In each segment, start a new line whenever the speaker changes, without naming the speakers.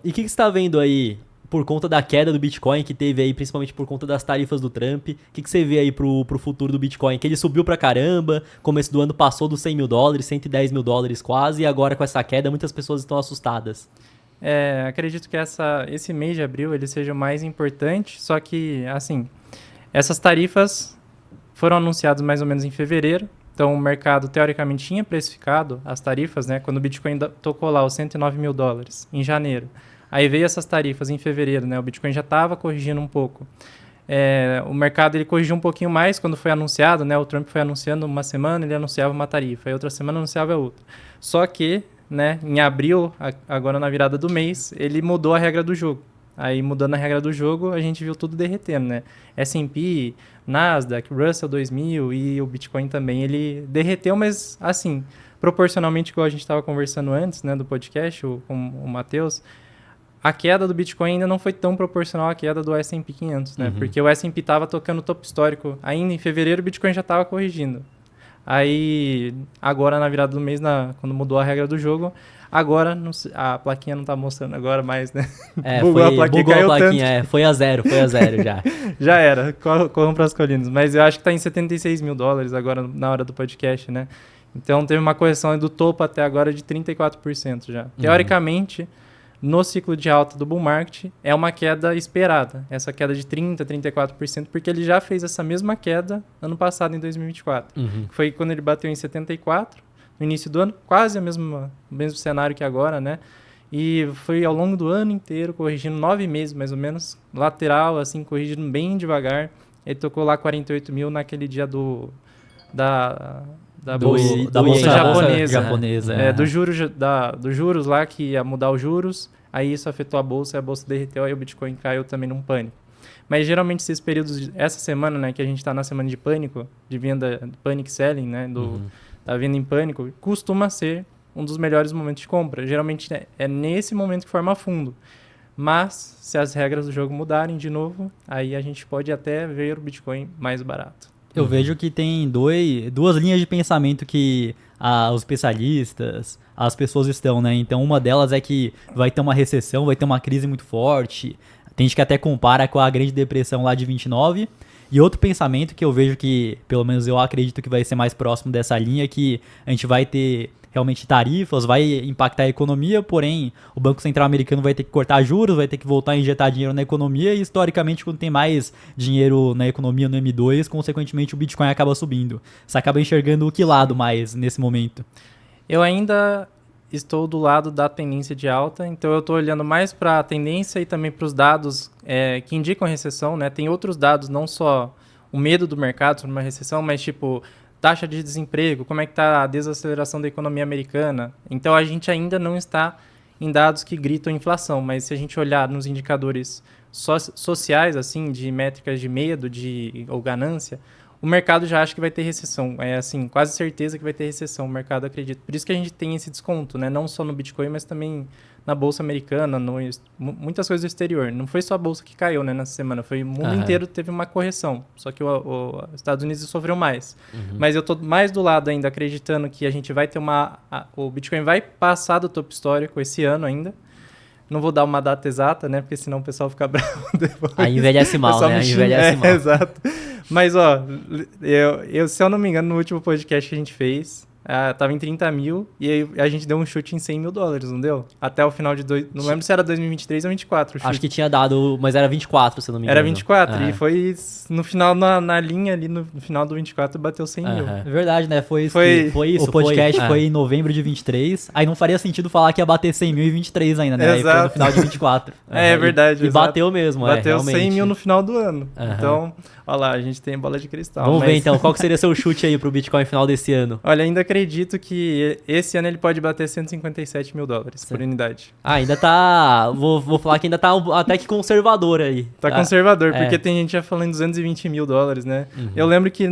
E o que você está vendo aí por conta da queda do Bitcoin que teve aí, principalmente por conta das tarifas do Trump? O que você vê aí pro futuro do Bitcoin? Que ele subiu pra caramba, começo do ano passou dos $100 mil, $110 mil quase, e agora com essa queda muitas pessoas estão assustadas.
Acredito que esse mês de abril ele seja o mais importante, só que, assim, essas tarifas foram anunciadas mais ou menos em fevereiro, então o mercado teoricamente tinha precificado as tarifas, né? Quando o Bitcoin tocou lá os $109 mil em janeiro. Aí veio essas tarifas em fevereiro, né? O Bitcoin já estava corrigindo um pouco. O mercado ele corrigiu um pouquinho mais quando foi anunciado, né? O Trump foi anunciando uma semana, ele anunciava uma tarifa, aí outra semana anunciava outra. Só que, né, em abril, agora na virada do mês, ele mudou a regra do jogo. Aí, mudando a regra do jogo, a gente viu tudo derretendo, né? S&P, Nasdaq, Russell 2000 e o Bitcoin também, ele derreteu, mas, assim, proporcionalmente, igual a gente estava conversando antes, né, do podcast, com o Matheus, a queda do Bitcoin ainda não foi tão proporcional à queda do S&P 500, né? Porque o S&P estava tocando topo histórico. Ainda em fevereiro, o Bitcoin já estava corrigindo. Aí, agora na virada do mês, quando mudou a regra do jogo, agora a plaquinha não tá mostrando agora mais, né?
Bugou a
caiu
plaquinha,
tanto.
foi a zero já.
Já era, corram para as colinas. Mas eu acho que tá em $76 mil agora na hora do podcast, né? Então teve uma correção do topo até agora de 34% já. Teoricamente, no ciclo de alta do bull market, é uma queda esperada. Essa queda de 30%, 34%, porque ele já fez essa mesma queda ano passado, em 2024. Foi quando ele bateu em 74%, no início do ano, quase o mesmo cenário que agora, né? E foi ao longo do ano inteiro, corrigindo 9 meses mais ou menos, lateral, assim, corrigindo bem devagar. Ele tocou lá 48 mil naquele dia da
Da
bolsa
japonesa.
dos juros lá, que ia mudar os juros, aí isso afetou a bolsa derreteu, aí o Bitcoin caiu também num pânico. Mas geralmente esses períodos, essa semana, né, que a gente tá na semana de pânico, de venda, panic selling, né, da venda em pânico, costuma ser um dos melhores momentos de compra. Geralmente é nesse momento que forma fundo. Mas, se as regras do jogo mudarem de novo, aí a gente pode até ver o Bitcoin mais barato.
Eu vejo que tem duas linhas de pensamento que os especialistas, as pessoas estão, né? Então uma delas é que vai ter uma recessão, vai ter uma crise muito forte. Tem gente que até compara com a Grande Depressão lá de 29. E outro pensamento que eu vejo que, pelo menos eu acredito que vai ser mais próximo dessa linha, é que a gente vai ter realmente tarifas, vai impactar a economia, porém o Banco Central americano vai ter que cortar juros, vai ter que voltar a injetar dinheiro na economia e historicamente quando tem mais dinheiro na economia no M2, consequentemente o Bitcoin acaba subindo. Você acaba enxergando o que lado mais nesse momento?
Eu ainda estou do lado da tendência de alta, então eu estou olhando mais para a tendência e também para os dados que indicam recessão, né? Tem outros dados, não só o medo do mercado sobre uma recessão, mas tipo taxa de desemprego, como é que está a desaceleração da economia americana. Então a gente ainda não está em dados que gritam inflação, mas se a gente olhar nos indicadores sociais, assim, de métricas de medo ou ganância, o mercado já acha que vai ter recessão. É assim, quase certeza que vai ter recessão, o mercado acredita. Por isso que a gente tem esse desconto, né? Não só no Bitcoin, mas também na Bolsa Americana, muitas coisas do exterior. Não foi só a Bolsa que caiu, né, nessa semana, foi o mundo inteiro teve uma correção. Só que os Estados Unidos sofreu mais. Mas eu tô mais do lado ainda, acreditando que a gente vai ter o Bitcoin vai passar do topo histórico esse ano ainda. Não vou dar uma data exata, né? Porque senão o pessoal fica bravo depois.
Aí envelhece mal, né?
Envelhece mal. Exato. Mas, ó, se eu não me engano, no último podcast que a gente fez, tava em 30 mil e aí a gente deu um chute em $100 mil, não deu? Até o final de... Não lembro se era 2023 ou 2024 o chute.
Acho que tinha dado, mas era 24, se eu não me engano.
Era 24 e foi no final, na linha ali, no final do 24, bateu 100 mil.
É verdade, né? Foi isso.
O
podcast foi em novembro de 23. Aí não faria sentido falar que ia bater 100 mil em 23 ainda, né?
Exato.
Aí foi no final de 24.
É verdade.
E bateu mesmo,
bateu
realmente.
100 mil no final do ano. Então, olha lá, a gente tem bola de cristal.
Vamos ver então, qual que seria seu chute aí pro Bitcoin final desse ano?
Olha, ainda acredito que esse ano ele pode bater $157 mil por unidade.
Ainda tá... Vou falar que ainda tá até que conservador aí.
Tá conservador, porque tem gente já falando em $220 mil, né? Eu lembro que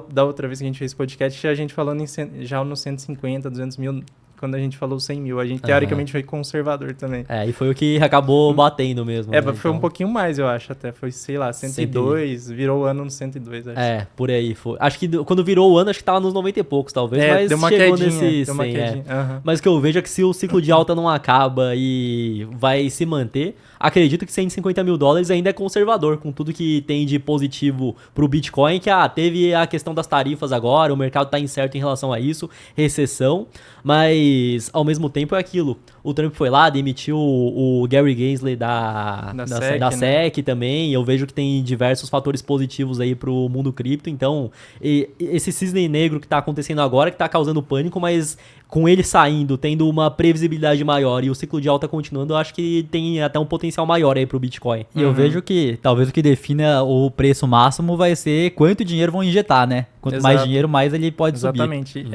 da outra vez que a gente fez podcast, a gente falando já nos 150, 200 mil, quando a gente falou 100 mil. A gente,
Aham.
teoricamente, foi conservador também.
É, e foi o que acabou batendo mesmo.
É,
né?
foi um
Então,
pouquinho mais, eu acho, até. Foi, sei lá, 102, virou o ano no 102, acho.
É, por aí. Foi. Acho que quando virou o ano, acho que tava nos 90 e poucos, talvez. Mas
deu uma
chegou
quedinha,
nesse
deu uma
100,
quedinha. Aham.
Mas o que eu vejo é que se o ciclo de alta não acaba e vai se manter, acredito que 150 mil dólares ainda é conservador, com tudo que tem de positivo pro Bitcoin, que teve a questão das tarifas agora, o mercado tá incerto em relação a isso, recessão, mas ao mesmo tempo é aquilo. O Trump foi lá, demitiu o Gary Gensler da
SEC,
da
né?
SEC também, e eu vejo que tem diversos fatores positivos aí pro mundo cripto, então esse cisne negro que tá acontecendo agora, que tá causando pânico, mas com ele saindo, tendo uma previsibilidade maior e o ciclo de alta continuando, eu acho que tem até um potencial maior aí pro Bitcoin.
E eu vejo que talvez o que defina o preço máximo vai ser quanto dinheiro vão injetar, né? Quanto mais
Exato.
dinheiro, mais ele pode subir.
Exatamente.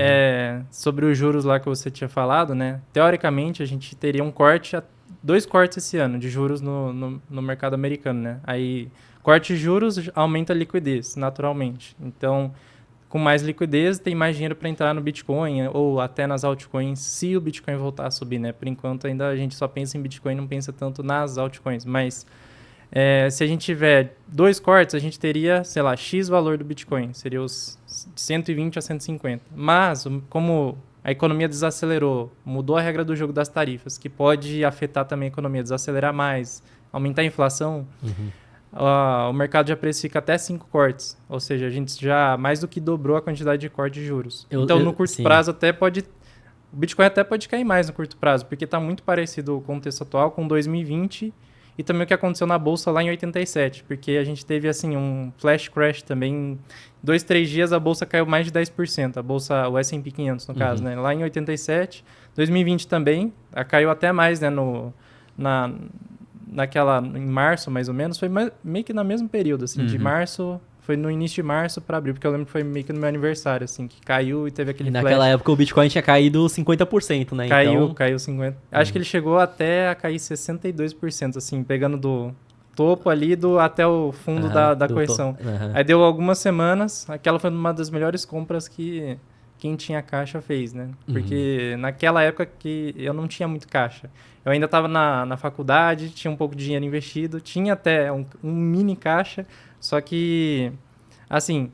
Sobre os juros lá que você tinha falado, né? Teoricamente, a gente teria um corte, 2 cortes esse ano de juros no mercado americano, né? Aí, corte de juros aumenta a liquidez, naturalmente. Então, com mais liquidez, tem mais dinheiro para entrar no Bitcoin ou até nas altcoins, se o Bitcoin voltar a subir, né? Por enquanto, ainda a gente só pensa em Bitcoin, não pensa tanto nas altcoins. Mas, se a gente tiver 2 cortes, a gente teria, sei lá, X valor do Bitcoin. Seria os 120 a 150. Mas, como a economia desacelerou, mudou a regra do jogo das tarifas, que pode afetar também a economia, desacelerar mais, aumentar a inflação, o mercado já precifica até 5 cortes. Ou seja, a gente já mais do que dobrou a quantidade de cortes de juros. Então, no curto
sim.
prazo, até pode... O Bitcoin até pode cair mais no curto prazo, porque está muito parecido o contexto atual com 2020 e também o que aconteceu na Bolsa lá em 87, porque a gente teve assim um flash crash também. Em 2, 3 dias a Bolsa caiu mais de 10%, a Bolsa, o S&P 500 no caso, né? Lá em 87, 2020 também, caiu até mais, né, em março mais ou menos, foi meio que no mesmo período, assim, de março, foi no início de março para abril, porque eu lembro que foi meio que no meu aniversário, assim, que caiu e teve aquele flash.
Naquela época o Bitcoin tinha caído 50%, né?
Caiu 50%. Acho que ele chegou até a cair 62%, assim, pegando do topo ali até o fundo da correção. Aí deu algumas semanas, aquela foi uma das melhores compras que quem tinha caixa fez, né? Porque naquela época que eu não tinha muito caixa. Eu ainda estava na faculdade, tinha um pouco de dinheiro investido, tinha até um mini caixa, só que, assim,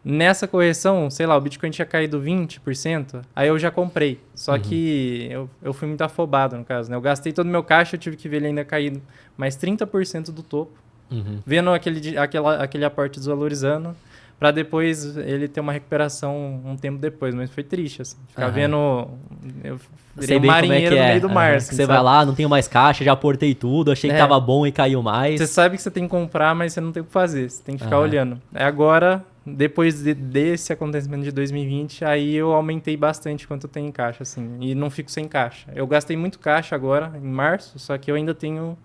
nessa correção, sei lá, o Bitcoin tinha caído 20%, aí eu já comprei. Só que eu fui muito afobado, no caso, né? Eu gastei todo o meu caixa, eu tive que ver ele ainda cair mais 30% do topo, vendo aquele aporte desvalorizando, para depois ele ter uma recuperação um tempo depois. Mas foi triste, assim. Ficar vendo... Eu virei um marinheiro no meio do mar, assim,
você vai lá, não tenho mais caixa, já aportei tudo, achei que tava bom e caiu mais.
Você sabe que você tem que comprar, mas você não tem o que fazer. Você tem que ficar olhando. Agora, depois desse acontecimento de 2020, aí eu aumentei bastante quanto eu tenho em caixa, assim. E não fico sem caixa. Eu gastei muito caixa agora, em março, só que eu ainda tenho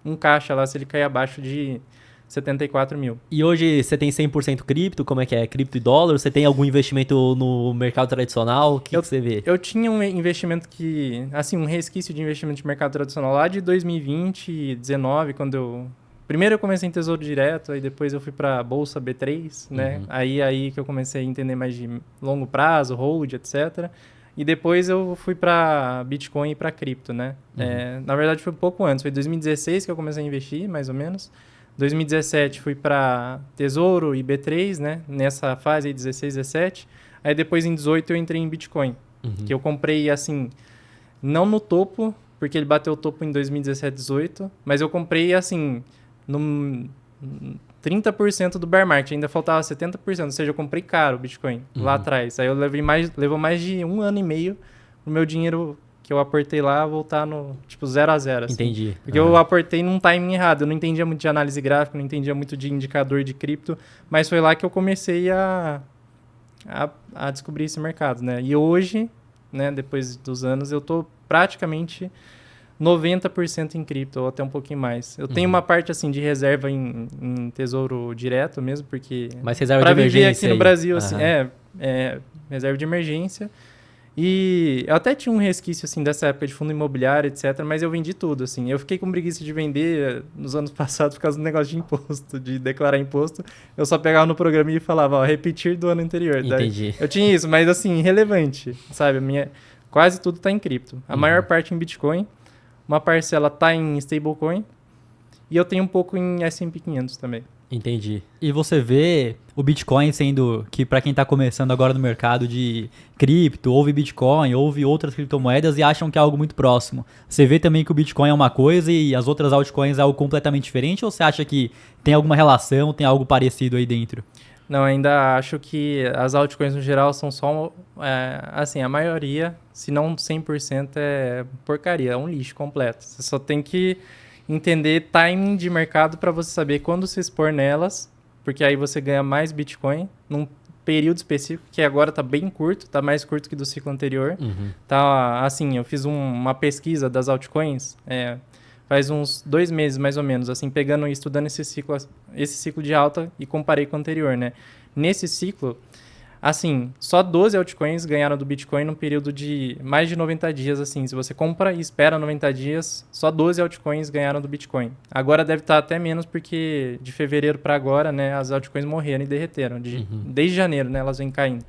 um caixa lá, se ele cair abaixo de 74 mil.
E hoje você tem 100% cripto? Como é que é? Cripto e dólar? Você tem algum investimento no mercado tradicional? O que você vê?
Eu tinha um investimento que... Assim, um resquício de investimento de mercado tradicional lá de 2020 e 2019, quando eu... Primeiro eu comecei em Tesouro Direto, aí depois eu fui para Bolsa B3, né? Aí que eu comecei a entender mais de longo prazo, hold, etc. E depois eu fui para Bitcoin e para cripto, né? Na verdade foi um pouco antes, foi 2016 que eu comecei a investir, mais ou menos. 2017 fui para Tesouro e B3, né? Nessa fase aí, 16, 17. Aí depois em 18 eu entrei em Bitcoin, que eu comprei assim, não no topo, porque ele bateu o topo em 2017, 18, mas eu comprei assim, no 30% do bear market, ainda faltava 70%, ou seja, eu comprei caro o Bitcoin lá atrás. Aí eu levou mais de 1 ano e meio o meu dinheiro que eu aportei lá voltar no, tipo, 0 a 0, assim.
Entendi.
Porque eu aportei num timing errado, eu não entendia muito de análise gráfica, não entendia muito de indicador de cripto, mas foi lá que eu comecei a descobrir esse mercado, né? E hoje, né, depois dos anos, eu tô praticamente 90% em cripto, ou até um pouquinho mais. Eu tenho uma parte, assim, de reserva em Tesouro Direto mesmo, porque...
Mas reserva
pra
de emergência
viver aqui no Brasil, assim, reserva de emergência. E eu até tinha um resquício, assim, dessa época de fundo imobiliário, etc., mas eu vendi tudo, assim. Eu fiquei com preguiça de vender nos anos passados por causa do negócio de imposto, de declarar imposto. Eu só pegava no programa e falava, repetir do ano anterior.
Entendi.
Eu tinha isso, mas, assim, irrelevante, sabe? quase tudo está em cripto. A maior parte em Bitcoin, uma parcela está em stablecoin e eu tenho um pouco em S&P 500 também.
Entendi.
E você vê o Bitcoin sendo que, para quem tá começando agora no mercado de cripto, ouve Bitcoin, ouve outras criptomoedas e acham que é algo muito próximo. Você vê também que o Bitcoin é uma coisa e as outras altcoins é algo completamente diferente, ou você acha que tem alguma relação, tem algo parecido aí dentro?
Não, ainda acho que as altcoins no geral são só, assim, a maioria, se não 100%, é porcaria, é um lixo completo. Você só tem que entender timing de mercado para você saber quando se expor nelas, porque aí você ganha mais Bitcoin num período específico, que agora está bem curto, está mais curto que do ciclo anterior. Tá, assim, eu fiz uma pesquisa das altcoins, faz uns 2 meses mais ou menos, assim, pegando e estudando esse ciclo de alta e comparei com o anterior, né? Nesse ciclo, assim, só 12 altcoins ganharam do Bitcoin num período de mais de 90 dias, assim. Se você compra e espera 90 dias, só 12 altcoins ganharam do Bitcoin. Agora deve estar até menos, porque de fevereiro para agora, né, as altcoins morreram e derreteram. Desde janeiro, né, elas vêm caindo.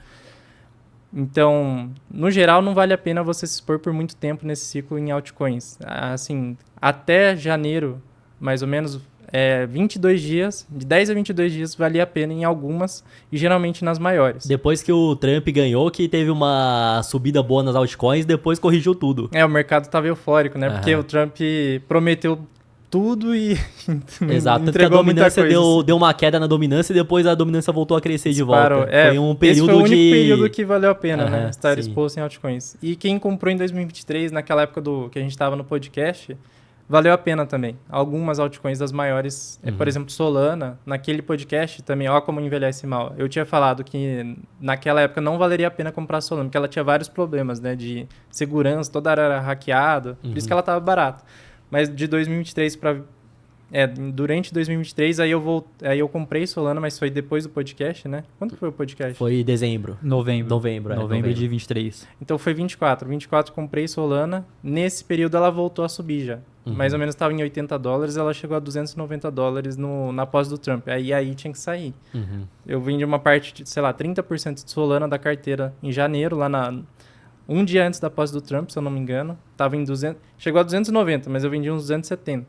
Então, no geral, não vale a pena você se expor por muito tempo nesse ciclo em altcoins. Assim, até janeiro, mais ou menos, 22 dias, de 10 a 22 dias valia a pena em algumas e geralmente nas maiores.
Depois que o Trump ganhou, que teve uma subida boa nas altcoins, depois corrigiu tudo.
O mercado estava eufórico, né? Porque o Trump prometeu tudo e
Exato, tanto que a
entregou muita
dominância
coisa.
deu uma queda na dominância e depois a dominância voltou a crescer de volta. Foi um período
esse foi o único período que valeu a pena, né? Estar
sim.
exposto em altcoins. E quem comprou em 2023, naquela época que a gente estava no podcast, valeu a pena também. Algumas altcoins das maiores, por exemplo, Solana, naquele podcast também, ó como envelhece mal. Eu tinha falado que naquela época não valeria a pena comprar Solana, porque ela tinha vários problemas, né, de segurança, toda era hackeada, por isso que ela estava barata. Mas de 2023 para... durante 2023, aí eu comprei Solana, mas foi depois do podcast, né? Quando foi o podcast?
Foi dezembro.
Novembro de 23.
Então foi 24. 24 comprei Solana. Nesse período ela voltou a subir já. Mais ou menos estava em $80, ela chegou a $290 na pós do Trump. Aí tinha que sair. Eu vendi uma parte de, sei lá, 30% de Solana da carteira em janeiro, um dia antes da pós do Trump, se eu não me engano. Tava em 200, chegou a 290, mas eu vendi uns 270.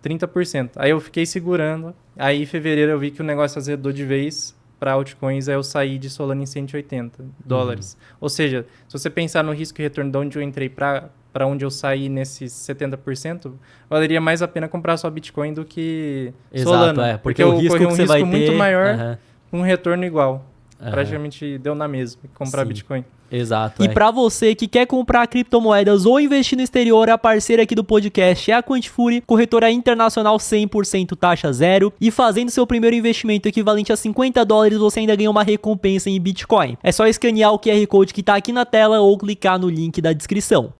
30%. Aí eu fiquei segurando. Aí em fevereiro eu vi que o negócio azedou de vez para altcoins, aí eu saí de Solana em $180. Ou seja, se você pensar no risco e retorno de onde eu entrei para onde eu saí nesses 70%, valeria mais a pena comprar só Bitcoin do que Solana.
Porque o risco
eu corri
que você vai ter...
muito maior, um retorno igual. Praticamente deu na mesma comprar Bitcoin.
Exato. E para você que quer comprar criptomoedas ou investir no exterior, a parceira aqui do podcast é a Quantifury, corretora internacional 100% taxa zero. E fazendo seu primeiro investimento equivalente a $50, você ainda ganha uma recompensa em Bitcoin. É só escanear o QR Code que tá aqui na tela ou clicar no link da descrição.